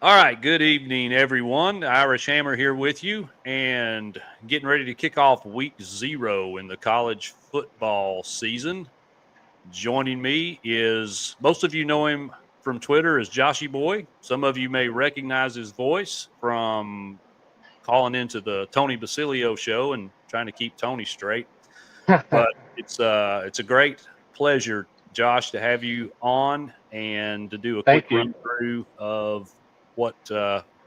All right, good evening, everyone. Irish Hammer here with you and getting ready to kick off week 0 in the college football season. Joining me is, most of you know him from Twitter as Joshy Boy. Some of you may recognize his voice from calling into the Tony Basilio show and trying to keep Tony straight. But it's a great pleasure, Josh, to have you on and to do a quick Thank run you. through of what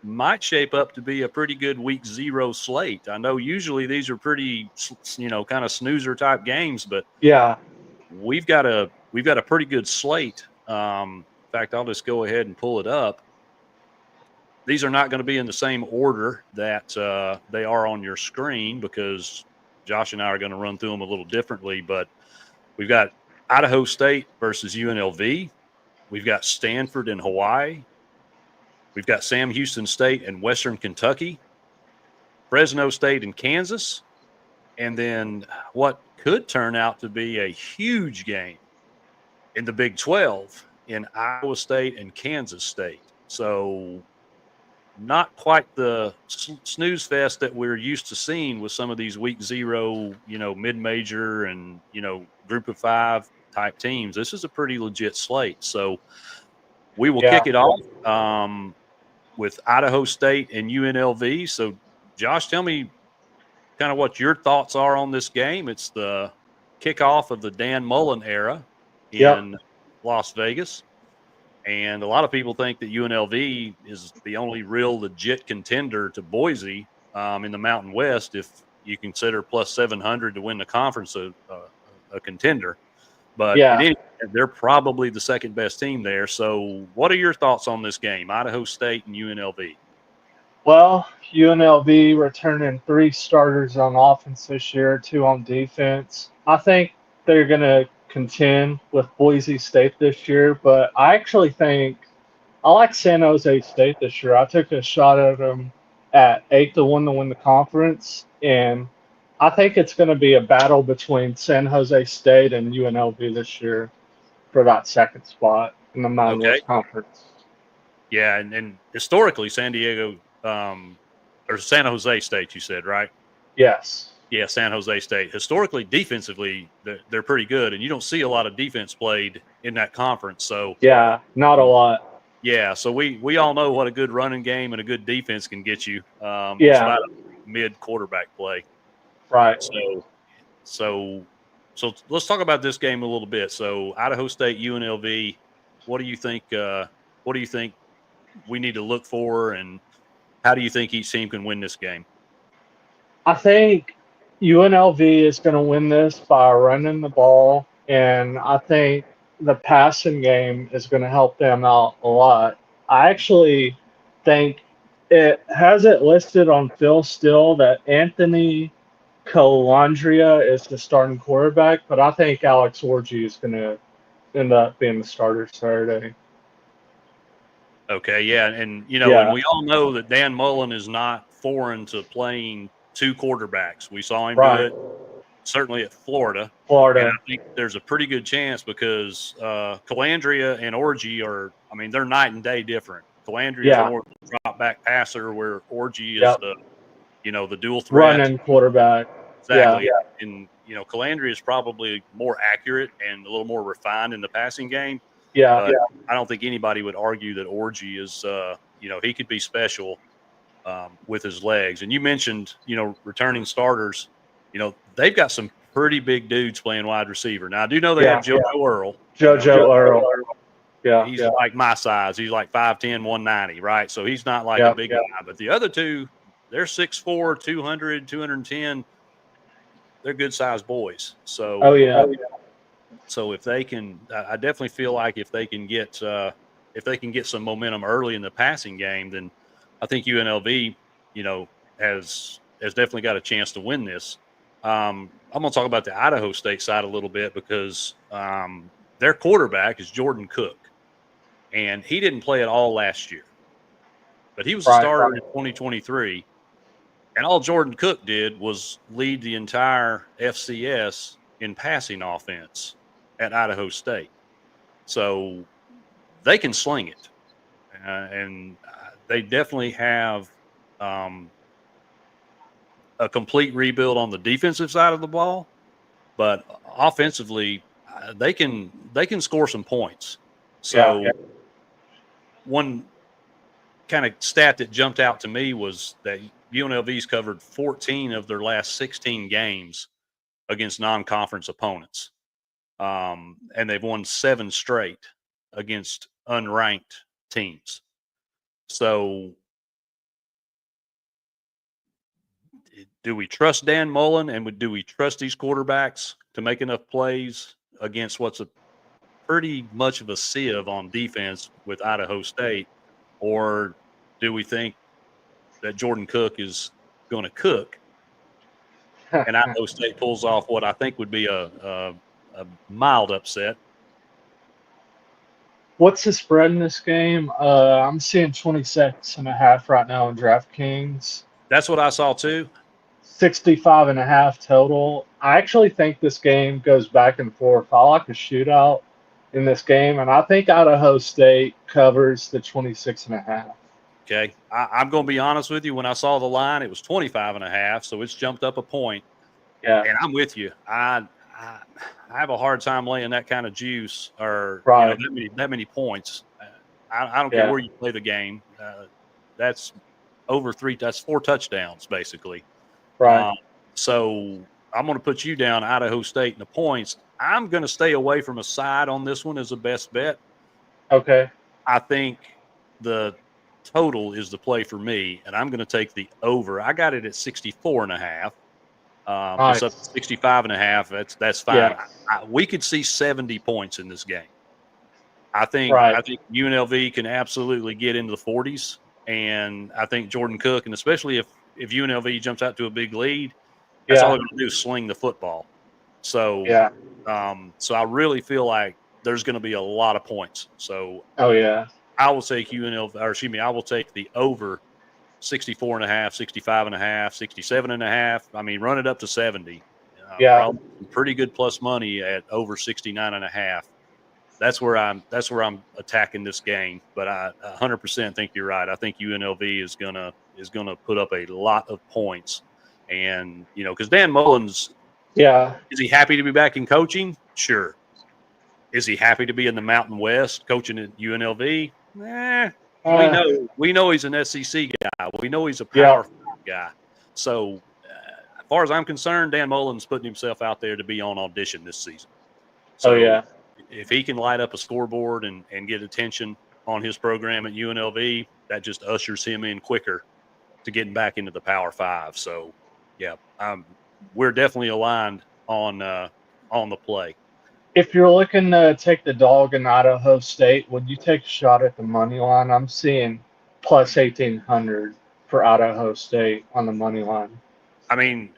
might shape up to be a pretty good week 0 slate. I know usually these are pretty, kind of snoozer type games, but Yeah. we've got a pretty good slate. In fact, I'll just go ahead and pull it up. These are not going to be in the same order that they are on your screen because Josh and I are going to run through them a little differently. But we've got Idaho State versus UNLV. We've got Stanford and Hawaii. We've got Sam Houston State and Western Kentucky, Fresno State and Kansas, and then what could turn out to be a huge game in the Big 12 in Iowa State and Kansas State. So not quite the snooze fest that we're used to seeing with some of these week 0, mid-major and, group of 5 type teams. This is a pretty legit slate. So we will Yeah. kick it off with Idaho State and UNLV. So, Josh, tell me kind of what your thoughts are on this game. It's the kickoff of the Dan Mullen era Yep. in Las Vegas. And a lot of people think that UNLV is the only real legit contender to Boise in the Mountain West if you consider plus 700 to win the conference a contender. But in Yeah. any event, they're probably the second best team there. So what are your thoughts on this game, Idaho State and UNLV? Well, UNLV returning three starters on offense this year, two on defense. I think they're going to contend with Boise State this year, but I actually think I like San Jose State this year. I took a shot at them at 8-1 to win the conference, and I think it's going to be a battle between San Jose State and UNLV this year for that second spot in the Mountain Okay. West Conference. Yeah, and historically, San Diego or San Jose State, you said, right? Yes. Yeah, San Jose State. Historically, defensively, they're pretty good, and you don't see a lot of defense played in that conference. So, Yeah, not a lot. yeah, so we all know what a good running game and a good defense can get you, Yeah, despite a mid quarterback play. right. So, so, so let's talk about this game a little bit. So, Idaho State, UNLV. What do you think? What do you think we need to look for, and how do you think each team can win this game? I think UNLV is going to win this by running the ball, and I think the passing game is going to help them out a lot. I actually think it has it listed on Phil Still that Anthony Colandrea is the starting quarterback, but I think Alex Orji is going to end up being the starter Saturday. Okay, yeah, and and Yeah, we all know that Dan Mullen is not foreign to playing two quarterbacks. We saw him do right. it certainly at Florida, and I Florida. think there's a pretty good chance because Calandria and Orgy are, I mean, they're night and day different. Calandria is Yeah. more of a drop back passer, where Orgy is Yep. the dual threat. Running quarterback. Yeah. Exactly. And Calandria is probably more accurate and a little more refined in the passing game. Yeah. But I don't think anybody would argue that Orgy is, he could be special with his legs. And you mentioned, returning starters. They've got some pretty big dudes playing wide receiver. Now, I do know they have Yeah. JoJo Earl. JoJo Earl. Yeah. He's like my size. He's like 5'10", 190, right? So he's not like a Yeah. big guy. But the other two, they're 6'4", 200, 210. They're good sized boys. Oh So yeah. so if they can, I definitely feel like if they can get some momentum early in the passing game, then I think UNLV, has definitely got a chance to win this. I'm going to talk about the Idaho State side a little bit because their quarterback is Jordan Cook, and he didn't play at all last year, but he was a Right. starter in 2023. And all Jordan Cook did was lead the entire FCS in passing offense at Idaho State. So they can sling it. And they definitely have a complete rebuild on the defensive side of the ball, but offensively, they can score some points. So Yeah. one kind of stat that jumped out to me was that UNLV's covered 14 of their last 16 games against non-conference opponents, and they've won 7 straight against unranked teams. So, do we trust Dan Mullen, and do we trust these quarterbacks to make enough plays against what's a pretty much of a sieve on defense with Idaho State, or do we think that Jordan Cook is going to cook and Idaho State pulls off what I think would be a mild upset? What's the spread in this game? I'm seeing 26.5 right now in DraftKings. That's what I saw too. 65.5 total. I actually think this game goes back and forth. I like a shootout in this game, and I think Idaho State covers the 26.5. Okay. I'm going to be honest with you. When I saw the line, it was 25.5, so it's jumped up a point. Yeah. And I'm with you. I have a hard time laying that kind of juice or Right. that many points. I don't care where you play the game. That's over 3. That's 4 touchdowns basically. Right. So I'm going to put you down Idaho State in the points. I'm going to stay away from a side on this one as a best bet. Okay. I think the total is the play for me, and I'm going to take the over. I got it at 64.5. Nice. It's up to 65.5. That's fine. Yeah. We could see 70 points in this game. I think UNLV can absolutely get into the 40s, and I think Jordan Cook, and especially if UNLV jumps out to a big lead, that's all they're going to do is sling the football. So so I really feel like there's going to be a lot of points. So I will take I will take the over 64.5, 65.5, 67.5. I mean, run it up to 70. Probably pretty good plus money at over 69.5. That's where I'm attacking this game. But I 100% think you're right. I think UNLV is gonna put up a lot of points, and because Dan Mullins, is he happy to be back in coaching? Sure. Is he happy to be in the Mountain West coaching at UNLV? We know he's an SEC guy. We know he's a Power 5 guy. So, as far as I'm concerned, Dan Mullen's putting himself out there to be on audition this season. So, if he can light up a scoreboard and get attention on his program at UNLV, that just ushers him in quicker to getting back into the Power 5. So, yeah, we're definitely aligned on the play. If you're looking to take the dog in Idaho State, would you take a shot at the money line? I'm seeing plus 1,800 for Idaho State on the money line. I mean,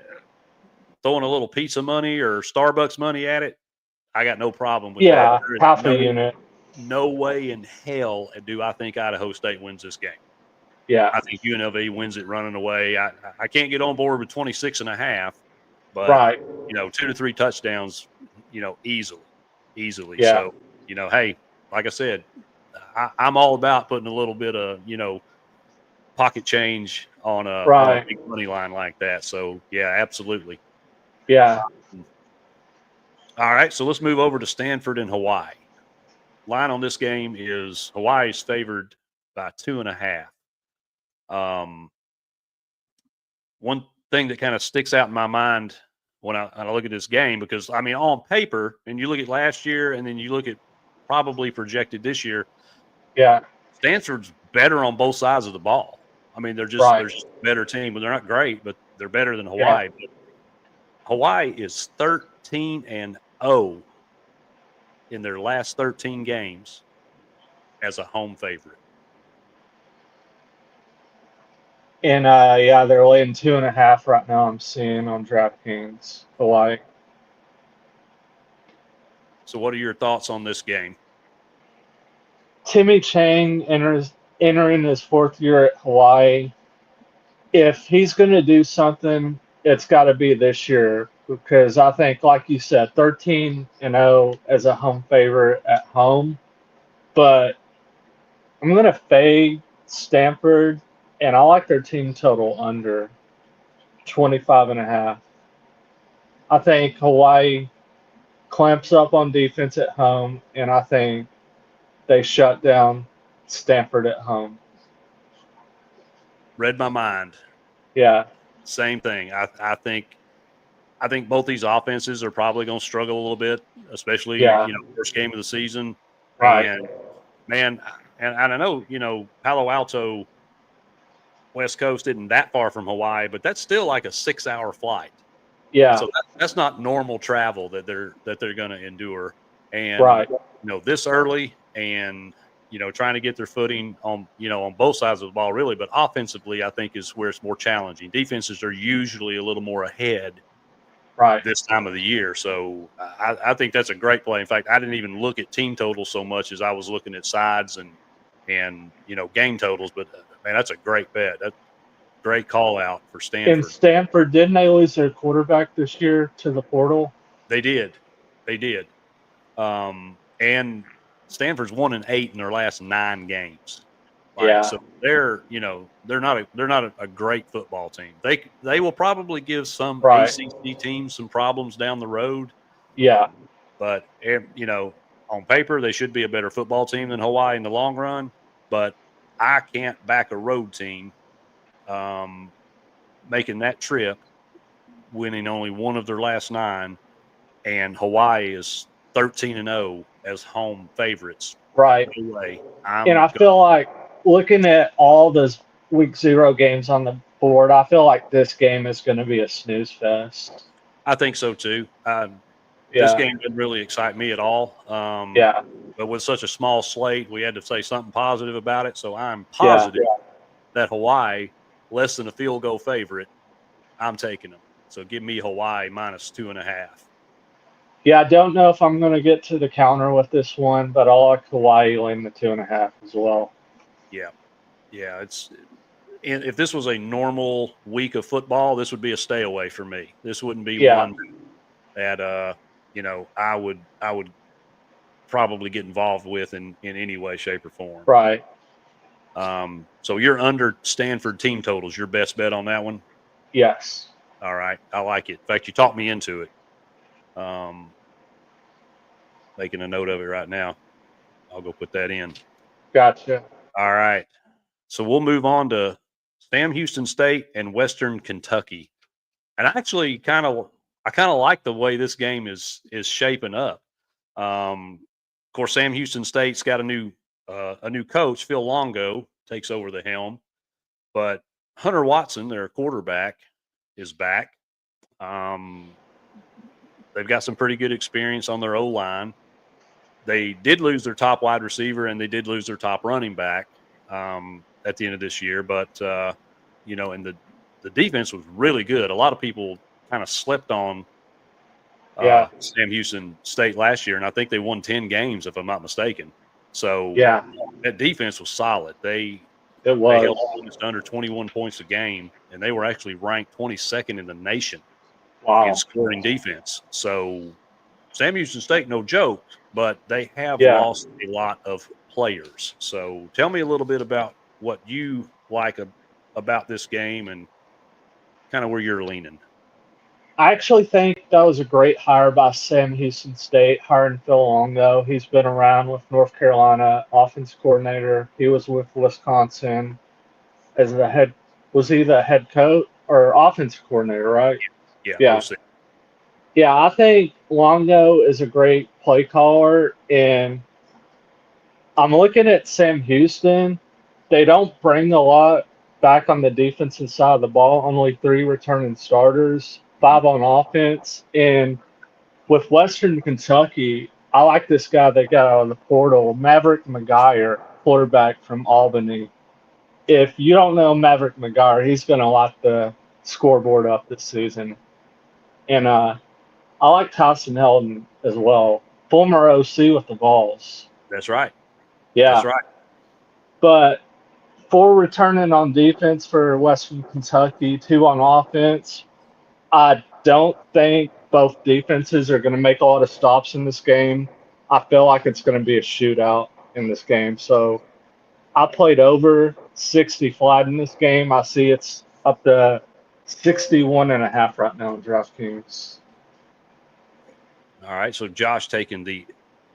throwing a little pizza money or Starbucks money at it, I got no problem with that. Yeah, half a unit. No way in hell do I think Idaho State wins this game. Yeah. I think UNLV wins it running away. I can't get on board with 26.5, but 2 to 3 touchdowns, easily. Yeah. So, hey, like I said, I'm all about putting a little bit of, pocket change on a big money line like that. So, yeah, absolutely. Yeah. All right, so let's move over to Stanford and Hawaii. Line on this game is Hawaii's favored by 2.5. One thing that kind of sticks out in my mind when I look at this game, because, I mean, on paper, and you look at last year and then you look at probably projected this year, Stanford's better on both sides of the ball. I mean, they're just a better team, but they're not great, but they're better than Hawaii. But Hawaii is 13-0 in their last 13 games as a home favorite. And they're laying 2.5 right now. I'm seeing on DraftKings, Hawaii. So, what are your thoughts on this game? Timmy Chang entering his 4th year at Hawaii. If he's going to do something, it's got to be this year, because I think, like you said, 13-0 as a home favorite at home. But I'm going to fade Stanford, and I like their team total under 25.5. I think Hawaii clamps up on defense at home, and I think they shut down Stanford at home. Read my mind. Yeah, Same thing. I think both these offenses are probably going to struggle a little bit, especially yeah, first game of the season. right. And man, and I know Palo Alto West Coast isn't that far from Hawaii, but that's still like a 6-hour flight. Yeah, So that's not normal travel that they're going to endure. And right. this early, and trying to get their footing on on both sides of the ball, really. But offensively, I think is where it's more challenging. Defenses are usually a little more ahead Right. this time of the year. So I think that's a great play. In fact, I didn't even look at team totals so much as I was looking at sides and game totals. But man, that's a great bet. That's a great call out for In Stanford. Stanford, didn't they lose their quarterback this year to the portal? They did. They did. And Stanford's 1-8 in their last 9 games. Like, Yeah, so they're not a great football team. They will probably give some right. ACC teams some problems down the road, Yeah, but on paper they should be a better football team than Hawaii in the long run. But I can't back a road team um, making that trip, winning only one of their last 9, and Hawaii is 13-0 as home favorites. right. No way. And I feel like looking at all those week 0 games on the board, I feel like this game is going to be a snooze fest. I think so too. This Yeah, game didn't really excite me at all. yeah, But with such a small slate, we had to say something positive about it. So I'm yeah. positive that Hawaii, less than a field goal favorite, I'm taking them. So give me Hawaii -2.5. Yeah, I don't know if I'm going to get to the counter with this one, but I like Hawaii laying the 2.5 as well. Yeah, yeah. If this was a normal week of football, this would be a stay away for me. This wouldn't be Yeah, one that I would probably get involved with in any way, shape, or form. right. So you're under Stanford team totals. Your best bet on that one? Yes. All right. I like it. In fact, you talked me into it. Making a note of it right now. I'll go put that in. Gotcha. All right. So we'll move on to Sam Houston State and Western Kentucky. And I kind of like the way this game is shaping up. Of course, Sam Houston State's got a new coach. Phil Longo takes over the helm, but Hunter Watson, their quarterback, is back. They've got some pretty good experience on their O-line. They did lose their top wide receiver and they did lose their top running back at the end of this year, but and the defense was really good. A lot of people kind of slept on Yeah, Sam Houston State last year, and I think they won 10 games, if I'm not mistaken. So yeah, that defense was solid. They it held was. opponents to under 21 points a game, and they were actually ranked 22nd in the nation in Wow. scoring defense. So Sam Houston State, no joke, but they have Yeah. lost a lot of players. So tell me a little bit about what you like about this game and kind of where you're leaning. I actually think that was a great hire by Sam Houston State, hiring Phil Longo. He's been around with North Carolina offense coordinator. He was with Wisconsin as the head. Was he the head coach or offense coordinator? Right? Yeah, Yeah. OC. Yeah, I think Longo is a great play caller, and I'm looking at Sam Houston. They don't bring a lot back on the defensive side of the ball. Only 3 returning starters, 5 on offense. And with Western Kentucky, I like this guy they got out of the portal, Maverick McGuire, quarterback from Albany. If you don't know Maverick McGuire, he's going to lock the scoreboard up this season. And I like Tyson Helton as well, former OC with the Vols. That's right. That's Yeah, right. but 4 returning on defense for Western Kentucky, 2 on offense. I don't think both defenses are going to make a lot of stops in this game. I feel like it's going to be a shootout in this game. So I played over 60 flat in this game. I see it's up to 61.5 right now in DraftKings. All right, so Josh taking the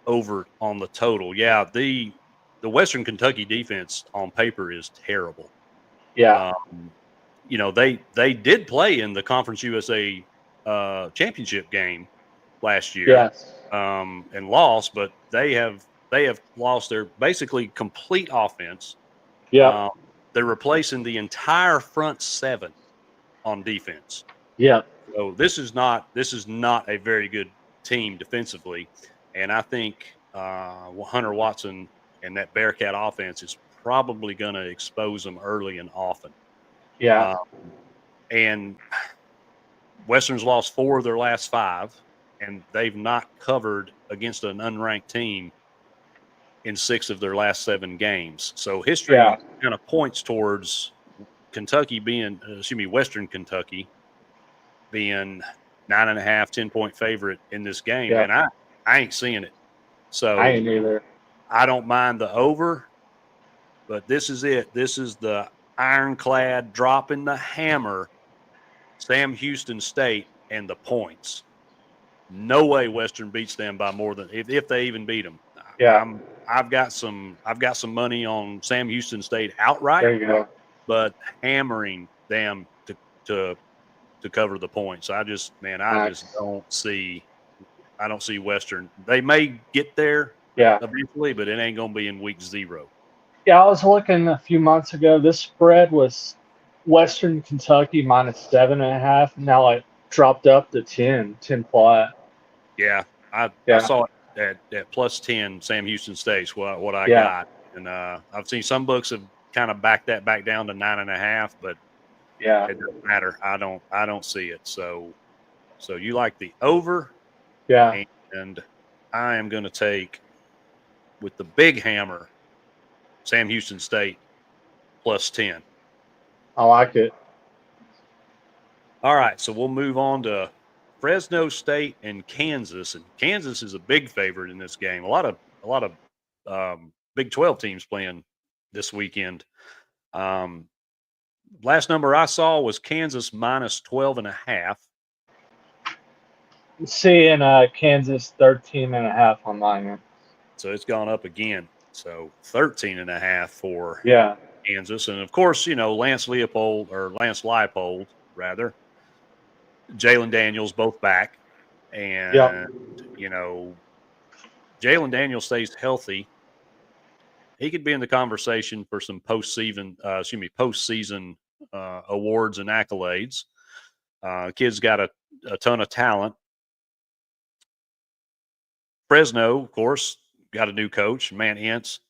over on the total. Yeah, the Western Kentucky defense on paper is terrible. Yeah. They did play in the Conference USA championship game last year, Yes. and lost, but they have lost their basically complete offense. Yep. They're replacing the entire front seven on defense. Yep. So this is not a very good team defensively, and I think Hunter Watson and that Bearcat offense is probably going to expose them early and often. Yeah. And Western's lost 4 of their last 5, and they've not covered against an unranked team in 6 of their last 7 games. So history kind of points towards Western Kentucky being 9.5, 10-point favorite in this game. Yeah. And I ain't seeing it. So I ain't either. I don't mind the over, but this is it. This is the ironclad dropping the hammer, Sam Houston State and the points. No way Western beats them by more than if they even beat them. Yeah. I've got some money on Sam Houston State outright. There you go. But hammering them to cover the points. I just don't see Western. They may get there eventually, but it ain't gonna be in week 0. Yeah, I was looking a few months ago. This spread was Western Kentucky -7.5. Now it dropped up to 10 flat. Yeah, I saw it at +10 Sam Houston State's what I got. And I've seen some books have kind of backed that back down to 9.5, but it doesn't matter. I don't see it. So you like the over? Yeah. And I am going to take with the big hammer Sam Houston State +10. I like it. All right, so we'll move on to Fresno State and Kansas. And Kansas is a big favorite in this game. A lot of Big 12 teams playing this weekend. Last number I saw was Kansas -12.5. Seeing Kansas 13.5 on mine. So it's gone up again. So 13.5 for Kansas. And of course, Lance Leipold, rather, Jalen Daniels, both back. And, Jalen Daniels stays healthy. He could be in the conversation for some postseason awards and accolades. Kid's got a ton of talent. Fresno, of course, got a new coach, Matt Entz.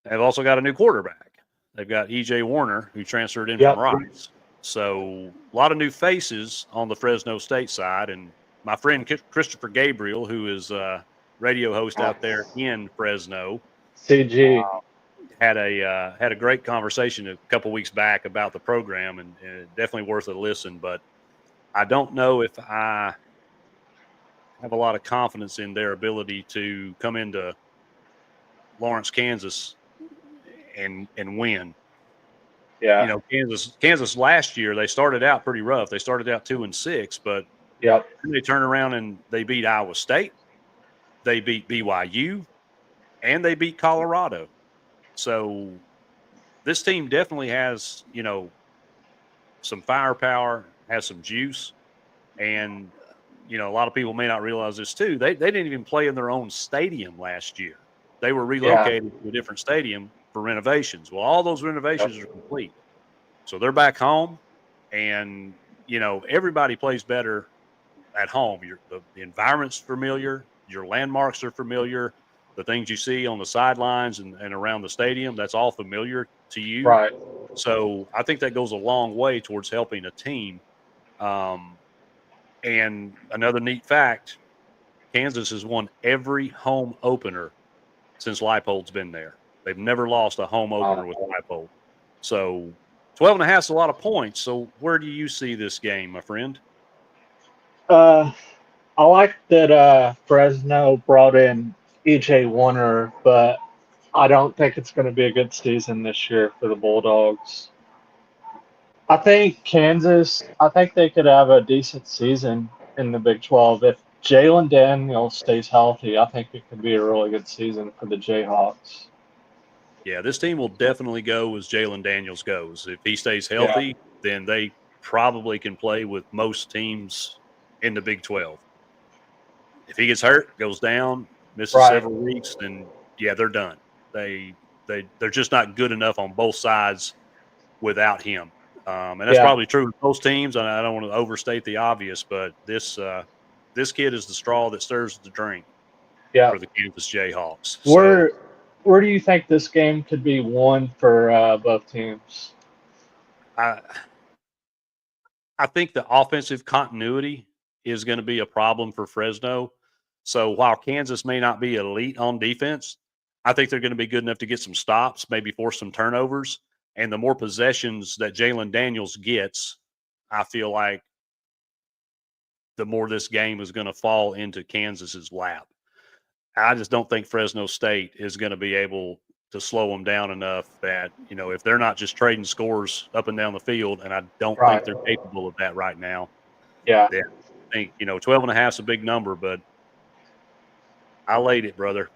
They've also got a new quarterback. They've got E.J. Warner, who transferred in from Rice. So a lot of new faces on the Fresno State side. And my friend Christopher Gabriel, who is a radio host out there in Fresno, CG, had a great conversation a couple weeks back about the program, and definitely worth a listen. But I don't know if I have a lot of confidence in their ability to come into Lawrence, Kansas, and win. Yeah. Kansas last year, they started out pretty rough. They started out 2-6, but they turned around and they beat Iowa State, they beat BYU, and they beat Colorado. So this team definitely has, some firepower, has some juice, and a lot of people may not realize this too. They didn't even play in their own stadium last year. They were relocated to a different stadium for renovations. Well, all those renovations are complete. So they're back home, and, everybody plays better at home. The environment's familiar. Your landmarks are familiar. The things you see on the sidelines and around the stadium, that's all familiar to you. Right. So I think that goes a long way towards helping a team. And another neat fact, Kansas has won every home opener since Leipold's been there. They've never lost a home opener with Leipold. So 12.5 is a lot of points. So where do you see this game, my friend? I like that Fresno brought in E.J. Warner, but I don't think it's going to be a good season this year for the Bulldogs. I think Kansas, I think they could have a decent season in the Big 12. If Jalen Daniels stays healthy, I think it could be a really good season for the Jayhawks. Yeah, this team will definitely go as Jalen Daniels goes. If he stays Yeah, healthy, then they probably can play with most teams in the Big 12. If he gets hurt, goes down, misses right. several weeks, then yeah, they're done. They they're just not good enough on both sides without him. And that's Yeah, probably true with most teams. And I don't want to overstate the obvious, but this kid is the straw that stirs the drink yeah. for the Kansas Jayhawks. So Where where do you think this game could be won for both teams? I I think the offensive continuity is going to be a problem for Fresno. So while Kansas may not be elite on defense, I think they're going to be good enough to get some stops, maybe force some turnovers. And the more possessions that Jalen Daniels gets, I feel like the more this game is going to fall into Kansas's lap. I just don't think Fresno State is going to be able to slow them down enough that, if they're not just trading scores up and down the field, and I don't think Right. they're capable of that right now. Yeah. Yeah, I think 12 and a half is a big number, but I laid it, brother.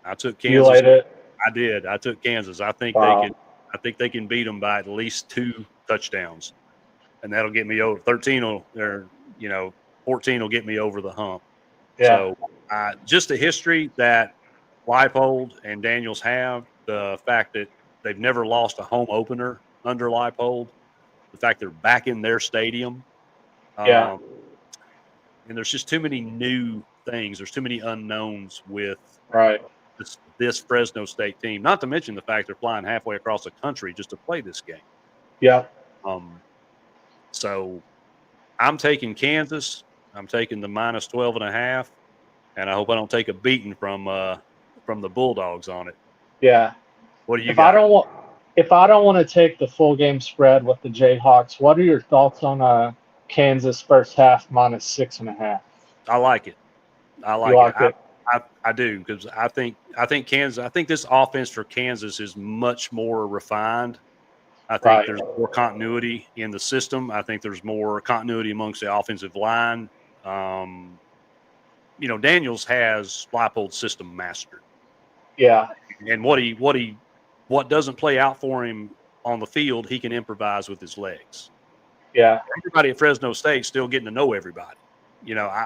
I took You Kansas. laid it. I did. I took Kansas. I think they Wow. can. I think they can beat them by at least 2 touchdowns, and that'll get me over 13. Or 14 will get me over the hump. Yeah. So, just the history that Leipold and Daniels have, the fact that they've never lost a home opener under Leipold, the fact they're back in their stadium, Yeah. um, and there's just too many new things. There's too many unknowns with Right. this Fresno State team. Not to mention the fact they're flying halfway across the country just to play this game. Yeah. Um, so I'm taking Kansas. I'm taking the minus 12 and a half, and I hope I don't take a beating from the Bulldogs on it. Yeah. What do you If I got? don't want if I don't want to take the full game spread with the Jayhawks, what are your thoughts on Kansas first half minus 6.5? I like it. I You like it. like it? I do because I think Kansas. I think this offense for Kansas is much more refined. I think Right. there's more continuity in the system. I think there's more continuity amongst the offensive line. Um, Daniels has Leipold's system mastered, Yeah. and what doesn't play out for him on the field, he can improvise with his legs. Yeah. Everybody at Fresno State still getting to know everybody.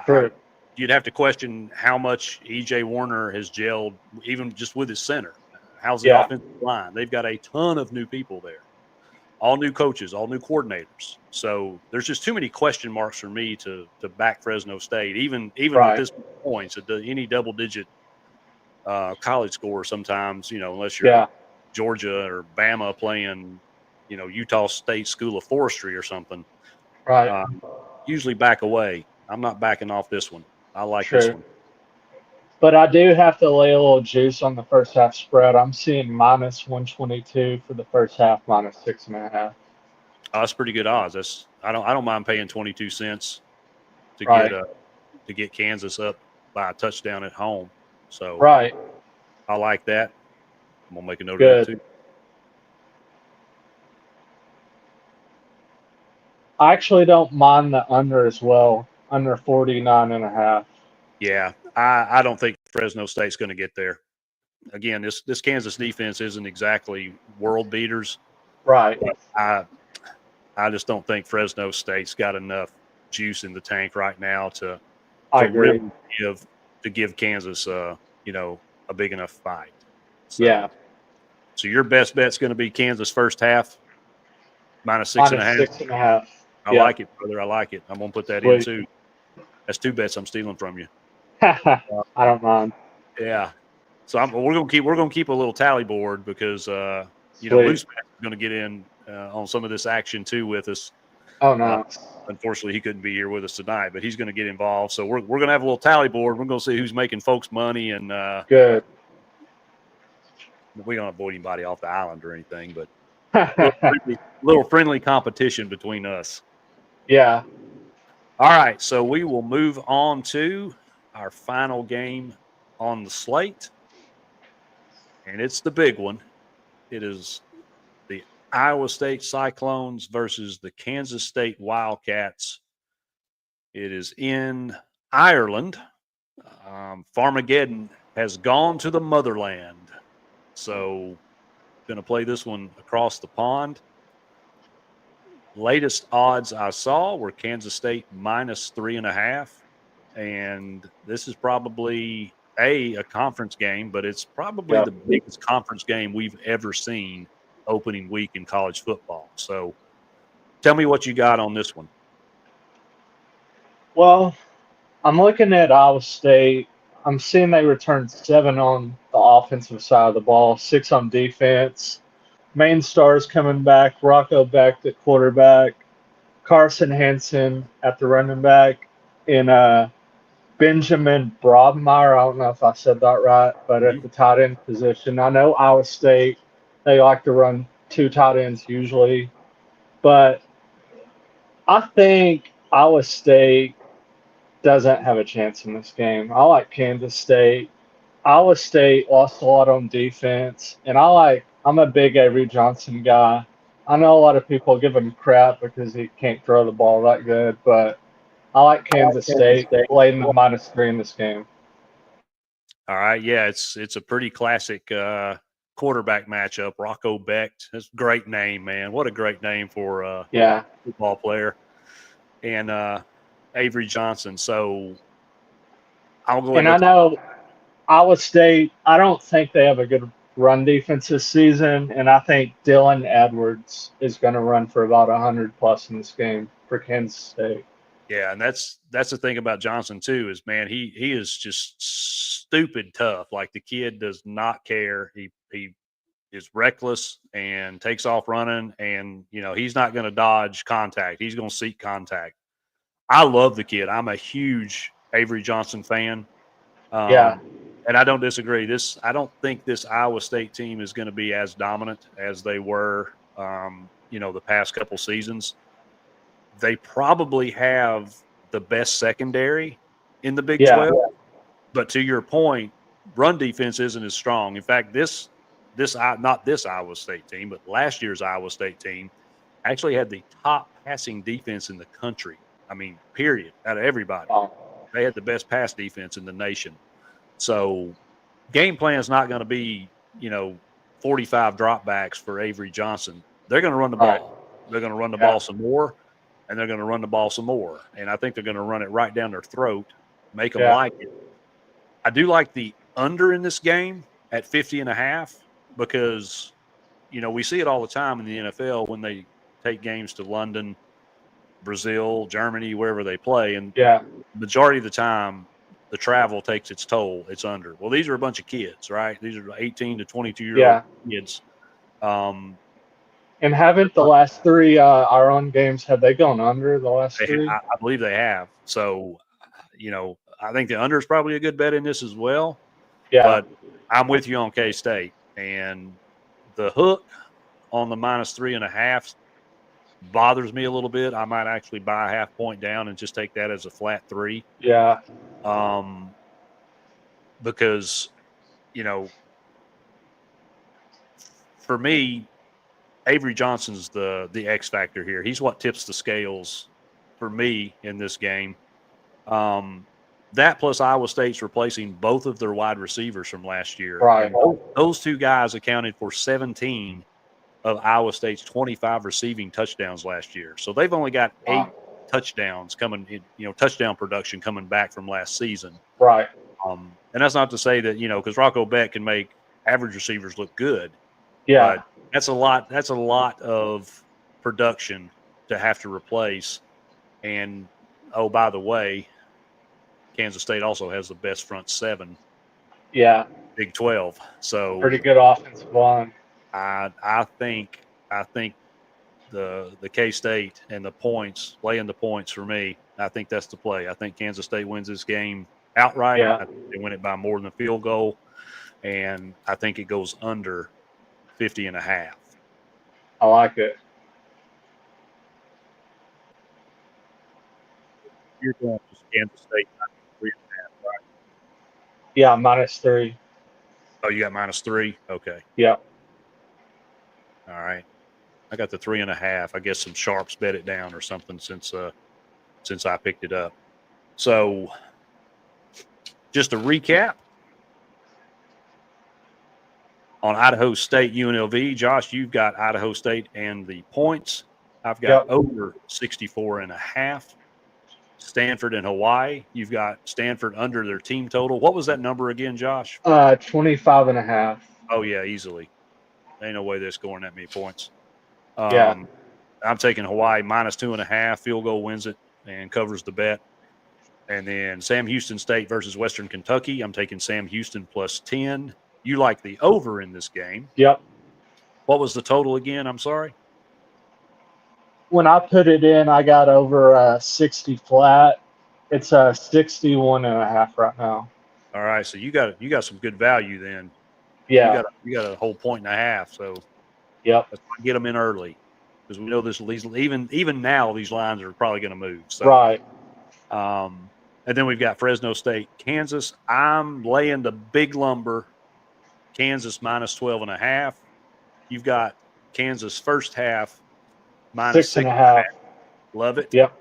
True. You'd have to question how much EJ Warner has gelled, even just with his center. How's the Yeah. offensive line? They've got a ton of new people there, all new coaches, all new coordinators. So there's just too many question marks for me to back Fresno State, even with Right. this points. Any double digit college score sometimes, unless you're Yeah. Georgia or Bama playing, Utah State School of Forestry or something. Right. Usually back away. I'm not backing off this one. I like this True. one. But I do have to lay a little juice on the first half spread. I'm seeing minus 122 for the first half, minus 6.5. Oh, that's pretty good odds. I don't mind paying 22 cents to get Right. Kansas up by a touchdown at home. So Right. I like that. I'm gonna make a note of that Good. too. I actually don't mind the under as well, under 49.5. Yeah, I don't think Fresno State's going to get there. Again, this Kansas defense isn't exactly world beaters, Right. but I just don't think Fresno State's got enough juice in the tank right now to I agree. really give Kansas a big enough fight. Yeah. So your best bet's going to be Kansas first half minus six and Minus a half. 6.5. I Yeah. like it, brother. I like it. I'm gonna put that in Sweet. too. That's 2 bets I'm stealing from you. I don't mind. Yeah. So we're gonna keep a little tally board because Sweet. Loose is gonna get in on some of this action too with us. Oh, Uh, nice. unfortunately, he couldn't be here with us tonight, but he's going to get involved. So we're going to have a little tally board. We're going to see who's making folks money, and Good. we don't avoid anybody off the island or anything, but little friendly competition between us. Yeah. All right, so we will move on to our final game on the slate. and it's the big one. It is the Iowa State Cyclones versus the Kansas State Wildcats. It is in Ireland. Farmageddon has gone to the motherland. So, going to play this one across the pond. Latest odds I saw were Kansas State minus 3.5. And this is probably a conference game, but it's probably the biggest conference game we've ever seen opening week in college football. So tell me what you got on this one. Well, I'm looking at Iowa State. I'm seeing they returned 7 on the offensive side of the ball, 6 on defense. Main stars coming back, Rocco Becht at quarterback, Carson Hansen at the running back, and Benjamin Broadmeyer. I don't know if I said that right, but at the tight end position. I know Iowa State, they like to run 2 tight ends usually, but I think Iowa State doesn't have a chance in this game. I like Kansas State. Iowa State lost a lot on defense, and I'm a big Avery Johnson guy. I know a lot of people give him crap because he can't throw the ball that good, but I like Kansas State laying the -3 in this game. All right, yeah, it's a pretty classic quarterback matchup. Rocco Becht, that's a great name, man. What a great name for a football player. And Avery Johnson. So I'll go. And I know Iowa State, I don't think they have a good run defense this season, and I think Dylan Edwards is going to run for about 100 plus in this game for Kansas State. Yeah, and that's the thing about Johnson too is, man, he is just stupid tough. Like, the kid does not care. He is reckless and takes off running, and he's not going to dodge contact. He's going to seek contact. I love the kid. I'm a huge Avery Johnson fan. And I don't disagree. I don't think this Iowa State team is going to be as dominant as they were, the past couple seasons. They probably have the best secondary in the Big 12. But to your point, run defense isn't as strong. In fact, not this Iowa State team, but last year's Iowa State team actually had the top passing defense in the country. I mean, period, out of everybody. They had the best pass defense in the nation. So game plan is not going to be, 45 dropbacks for Avery Johnson. They're going to run the ball. They're going to run the ball some more, and they're going to run the ball some more. And I think they're going to run it right down their throat, make them like it. I do like the under in this game at 50.5 because, we see it all the time in the NFL when they take games to London, Brazil, Germany, wherever they play. And majority of the time, the travel takes its toll. It's under. Well, these are a bunch of kids, right? These are 18 to 22-year-old kids. And haven't the last 3 our own games, have they gone under the last 3? I believe they have. So, I think the under is probably a good bet in this as well. But I'm with you on K-State. And the hook on the -3.5 bothers me a little bit. I might actually buy a half point down and just take that as a flat 3. Because, for me, Avery Johnson's the X factor here. He's what tips the scales for me in this game. That plus Iowa State's replacing both of their wide receivers from last year. Right. And those 2 guys accounted for 17 of Iowa State's 25 receiving touchdowns last year. So they've only got 8 touchdowns coming in, touchdown production coming back from last season. Right. And that's not to say that, because Rocco Becht can make average receivers look good. Yeah. But that's a lot of production to have to replace. And, oh, by the way, Kansas State also has the best front 7. Big 12. So pretty good offensive line. I think the K-State and the points, laying the points for me, I think that's the play. I think Kansas State wins this game outright. I think they win it by more than a field goal, and I think it goes under 50.5. I like it. You're going to Kansas State -3.5, right? Yeah, -3. Oh, you got -3? Okay. Yep. All right. I got the 3.5. I guess some sharps bet it down or something since I picked it up. So just to recap on Idaho State UNLV, Josh, you've got Idaho State and the points. I've got Yep. over 64.5. Stanford and Hawaii, you've got Stanford under their team total. What was that number again, Josh? 25.5. Oh yeah, easily. Ain't no way they're scoring that many points. Yeah. I'm taking Hawaii -2.5. Field goal wins it and covers the bet. And then Sam Houston State versus Western Kentucky. I'm taking Sam Houston +10. You like the over in this game. Yep. What was the total again? I'm sorry. When I put it in, I got over 60 flat. It's 61.5 right now. All right, so you got some good value then. Yeah. You got a whole 1.5. So Yep. let's get them in early because we know these even now these lines are probably going to move. So Right. And then we've got Fresno State, Kansas. I'm laying the big lumber. Kansas -12.5. You've got Kansas first half -6.5. 6.5. Love it. Yep.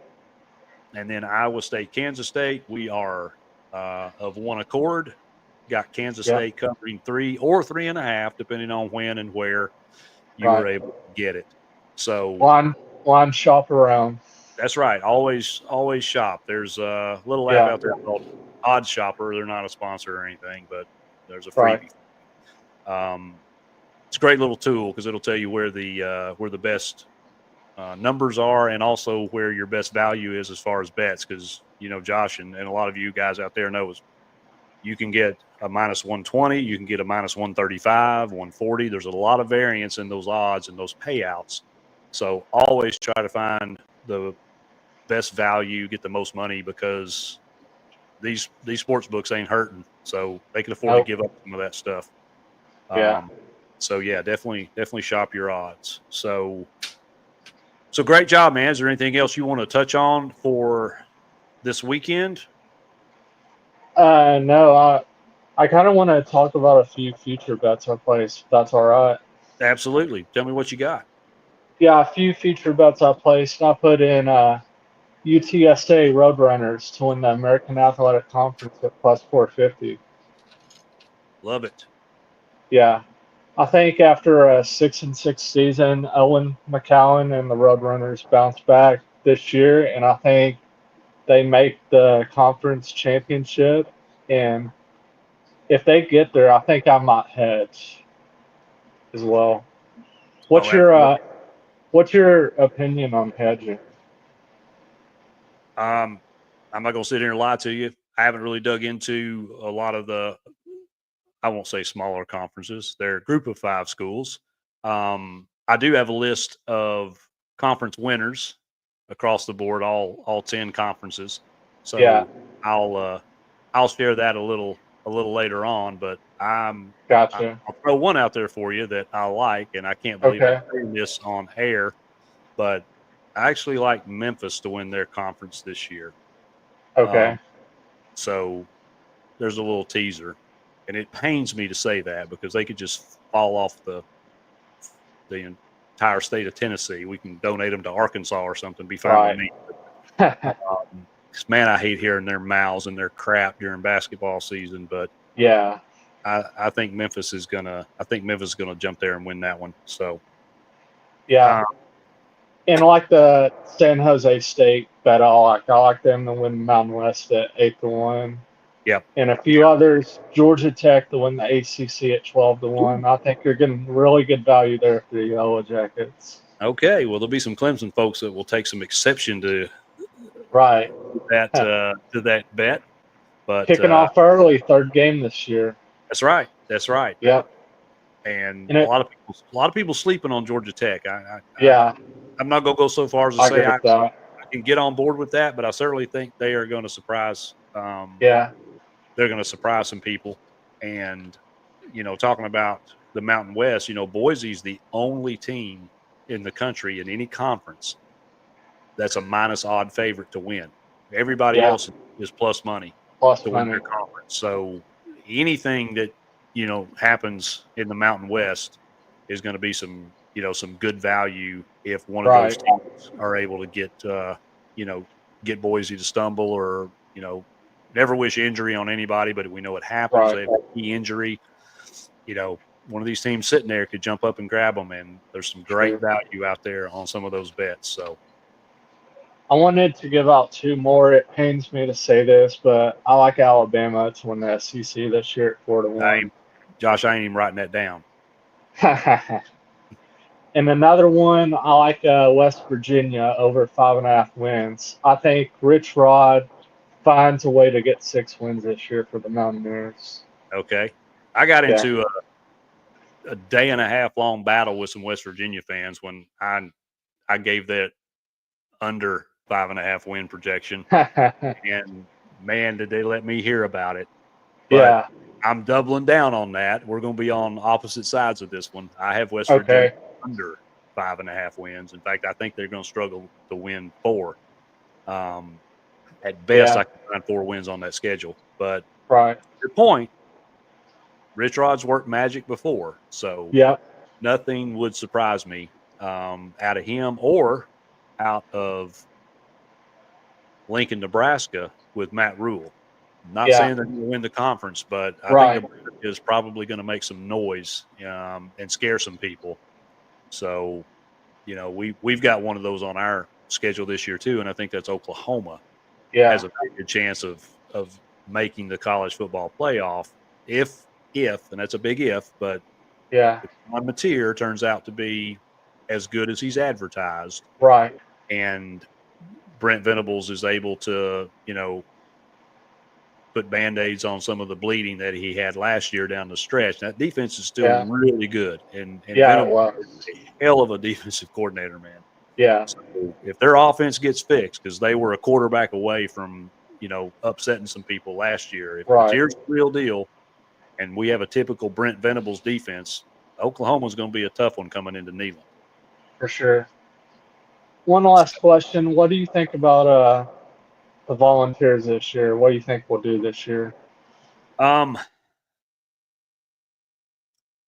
And then Iowa State, Kansas State. We are of one accord. Got Kansas Yep. State covering 3 or 3.5, depending on when and where you were Right. able to get it. So Line shop around. that's right. Always shop. There's a little app Yeah. out there called Odd Shopper. They're not a sponsor or anything, but there's a Right. freebie. It's a great little tool because it'll tell you where the best numbers are and also where your best value is as far as bets. Because Josh and a lot of you guys out there know is you can get a -120, you can get a -135, 140. There's a lot of variance in those odds and those payouts. So always try to find the best value, get the most money because these sports books ain't hurting, so they can afford to Nope. give up some of that stuff. Yeah. So yeah, definitely shop your odds. So great job, man. Is there anything else you want to touch on for this weekend? No, I kind of want to talk about a few future bets I placed. If that's all right. Absolutely. Tell me what you got. Yeah, a few future bets I placed. I put in UTSA Roadrunners to win the American Athletic Conference at +450. Love it. Yeah, I think after a 6-6 season, Owen McCowan and the Roadrunners bounce back this year, and I think they make the conference championship. And if they get there, I think I might hedge as well. Oh, What's your absolutely. uh, what's your opinion on hedging? I'm not going to sit here and lie to you. I haven't really dug into a lot of the, I won't say smaller conferences. They're a group of 5 schools. I do have a list of conference winners across the board, all 10 conferences. Yeah, So I'll share that a little later on. But I'll gotcha. throw one out there for you that I like, and I can't believe I'm Okay, saying this on air, but I actually like Memphis to win their conference this year. okay. Um, so there's a little teaser, and it pains me to say that because they could just fall off the entire state of Tennessee. We can donate them to Arkansas or something. Be fine with Right. me. Man, I hate hearing their mouths and their crap during basketball season. But Yeah, I think Memphis is gonna. I think Memphis is gonna jump there and win that one. So yeah. uh, And like the San Jose State bet, I like them to win Mountain West at 8-1, yeah. and a few others. Georgia Tech to win the ACC at 12-1. I think you're getting really good value there for the Yellow Jackets. Okay. Well, there'll be some Clemson folks that will take some exception to Right. that bet. But Kicking off early, third game this year. that's right. That's right. Yep. And And a it, lot of people sleeping on Georgia Tech. yeah, I'm not going to go so far as to I say get that. I can get on board with that, but I certainly think they are going to surprise. Yeah, They're going to surprise some people. And talking about the Mountain West, Boise's the only team in the country in any conference that's a minus odd favorite to win. Everybody yeah. else is plus money Plus to win their money. conference. So anything that happens in the Mountain West is going to be some good value if one of Right. those teams are able to get Boise to stumble, or never wish injury on anybody, but we know it happens. Right. They have a key injury. One of these teams sitting there could jump up and grab them, and there's some great Sure. value out there on some of those bets. So I wanted to give out two more. It pains me to say this, but I like Alabama to win the SEC this year at 4-1. Josh, I ain't even writing that down. And another one, I like West Virginia over 5.5 wins. I think Rich Rod finds a way to get 6 wins this year for the Mountaineers. Okay. I got Yeah. into a day and a half long battle with some West Virginia fans when I gave that under 5.5 win projection, and man, did they let me hear about it. But Yeah. I'm doubling down on that. We're going to be on opposite sides of this one. I have West Okay. Virginia under 5.5 wins. In fact, I think they're going to struggle to win 4. At best, Yeah. I can find 4 wins on that schedule. But Right. to your point, Rich Rod's worked magic before, so Yep. nothing would surprise me out of him or out of Lincoln, Nebraska with Matt Rule. I'm not Yeah. saying they're going to win the conference, but I Right. think Nebraska is probably going to make some noise and scare some people. So, we've got one of those on our schedule this year too, and I think that's Oklahoma Yeah. has a very good chance of making the college football playoff if and that's a big if, but Yeah. if Ron Mateer turns out to be as good as he's advertised, Right. and Brent Venables is able to, put Band-Aids on some of the bleeding that he had last year down the stretch. That defense is still Yeah. really good. And Yeah, it Venables was. is a hell of a defensive coordinator, man. Yeah. So if their offense gets fixed, because they were a quarterback away from, upsetting some people last year, if Right. Mateer's the real deal and we have a typical Brent Venables defense, Oklahoma's going to be a tough one coming into Neyland. For sure. One last question. What do you think about the Volunteers this year? What do you think we'll do this year? I'm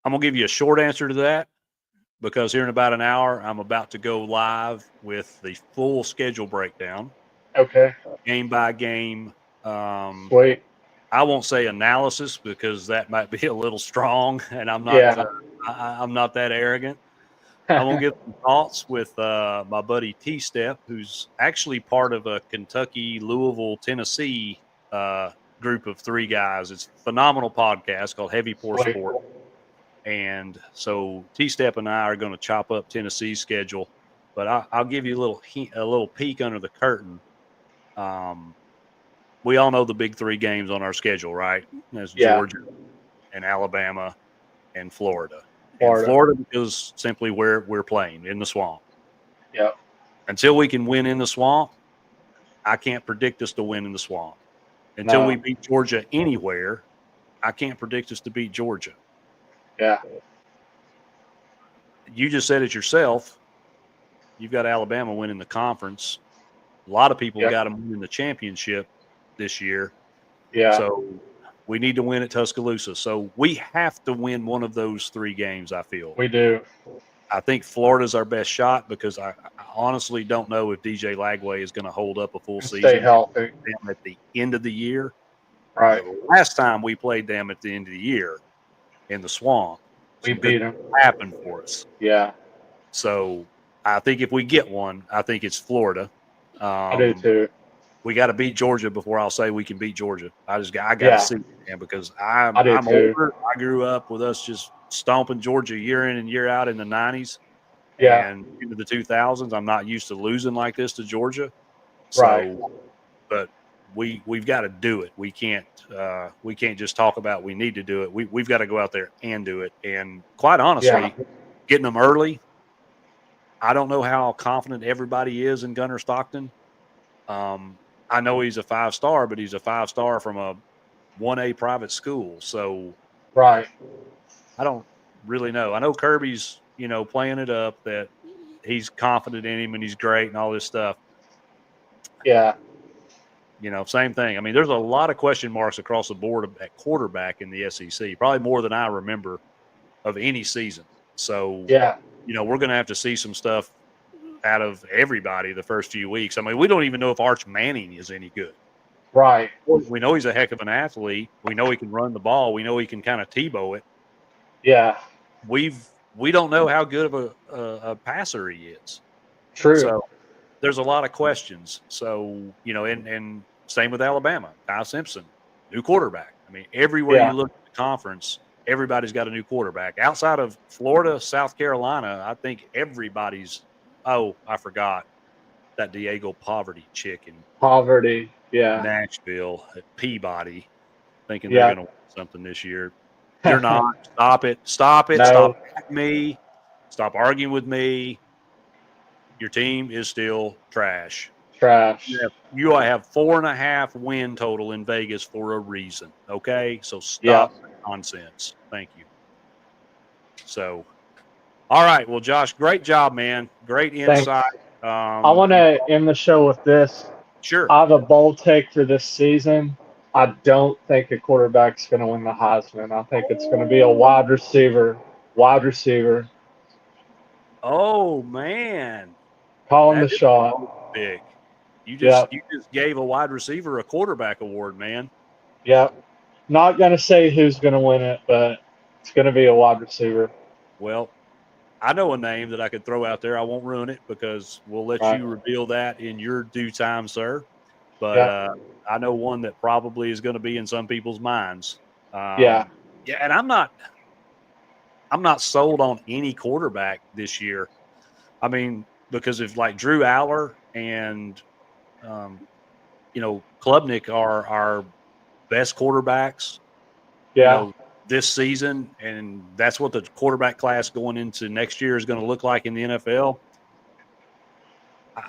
going to give you a short answer to that, because here in about an hour, I'm about to go live with the full schedule breakdown, Okay. game by game. Sweet. I won't say analysis because that might be a little strong, and I'm not. Yeah. I'm not that arrogant. I'm gonna give some thoughts with my buddy T Step, who's actually part of a Kentucky, Louisville, Tennessee group of 3 guys. It's a phenomenal podcast called Heavy Pour Sweet. Sport. And so T-Step and I are going to chop up Tennessee's schedule, but I'll give you a little peek under the curtain. We all know the big 3 games on our schedule, right? That's Yeah. Georgia and Alabama and Florida. Florida. And Florida because simply where we're playing in the swamp. Yep. Until we can win in the swamp, I can't predict us to win in the swamp. Until No. we beat Georgia anywhere, I can't predict us to beat Georgia. Yeah. You just said it yourself. You've got Alabama winning the conference. A lot of people Yep. got them winning the championship this year. Yeah. So we need to win at Tuscaloosa. So we have to win one of those 3 games, I feel. We do. I think Florida's our best shot because I honestly don't know if DJ Lagway is going to hold up a full season. Stay healthy. At the end of the year. Right. The last time we played them at the end of the year in the swamp, We some good beat them. happened for us. Yeah. So I think if we get one, I think it's Florida. I do too. We got to beat Georgia before I'll say we can beat Georgia. I got Yeah. to see it, man, because I'm too. older. I grew up with us just stomping Georgia year in and year out in the 90s Yeah. and into the 2000s. I'm not used to losing like this to Georgia. So, Right. but we've got to do it. We can't just talk about we need to do it. We've got to go out there and do it. And quite honestly, getting them early, I don't know how confident everybody is in Gunnar Stockton. I know he's a 5-star, but he's a 5-star from a 1A private school. So Right. I don't really know. I know Kirby's, playing it up that he's confident in him and he's great and all this stuff. Yeah. Same thing. I mean, there's a lot of question marks across the board at quarterback in the SEC, probably more than I remember of any season. So, Yeah. We're going to have to see some stuff out of everybody the first few weeks. I mean, we don't even know if Arch Manning is any good. Right. We know he's a heck of an athlete. We know he can run the ball. We know he can kind of Tebow it. Yeah. We don't know how good of a passer he is. True. So there's a lot of questions. So, and same with Alabama. Kyle Simpson, new quarterback. I mean, everywhere you look at the conference, everybody's got a new quarterback. Outside of Florida, South Carolina, I think everybody's – I forgot that Diego Poverty chick in Nashville at Peabody, thinking they're going to win something this year. You're not. Stop it. Stop it. No. Stop at me. Stop arguing with me. Your team is still trash. You have 4.5 win total in Vegas for a reason. Okay, so stop the nonsense. Thank you. So, all right. Well, Josh, great job, man. Great insight. I want to end the show with this. Sure. I have a bold take for this season. I don't think a quarterback's going to win the Heisman. I think it's going to be a wide receiver. Oh man, calling the shot. Big. You just gave a wide receiver a quarterback award, man. Yep. Not going to say who's going to win it, but it's going to be a wide receiver. Well, I know a name that I could throw out there. I won't ruin it because we'll let you reveal that in your due time, sir. But I know one that probably is going to be in some people's minds. And I'm not sold on any quarterback this year. I mean, because if like Drew Aller and Klubnik are our best quarterbacks, this season, and that's what the quarterback class going into next year is going to look like in the NFL.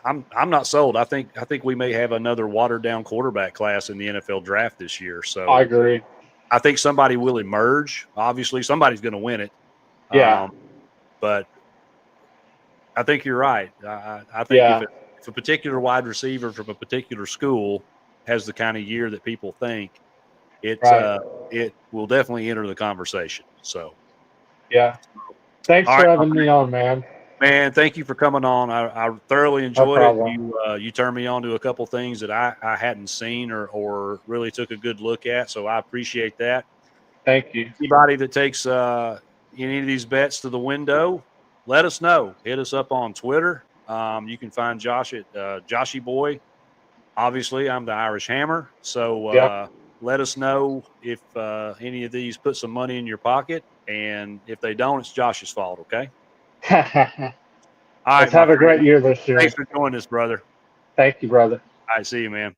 I'm not sold. I think we may have another watered down quarterback class in the NFL draft this year. So I agree. I think somebody will emerge. Obviously, somebody's going to win it. But I think you're right. I think if a particular wide receiver from a particular school has the kind of year that people think, it will definitely enter the conversation. So, thanks for having me on, man. Man, thank you for coming on. I thoroughly enjoyed it. You turned me on to a couple things that I hadn't seen or really took a good look at, so I appreciate that. Thank you. Anybody that takes any of these bets to the window, let us know. Hit us up on Twitter. You can find Josh at Joshy Boy. Obviously, I'm the Irish Hammer, so let us know if any of these put some money in your pocket, and if they don't, it's Josh's fault, okay? All right, let's have a great year this year. Thanks for joining us, brother. Thank you, brother. All right, see you, man.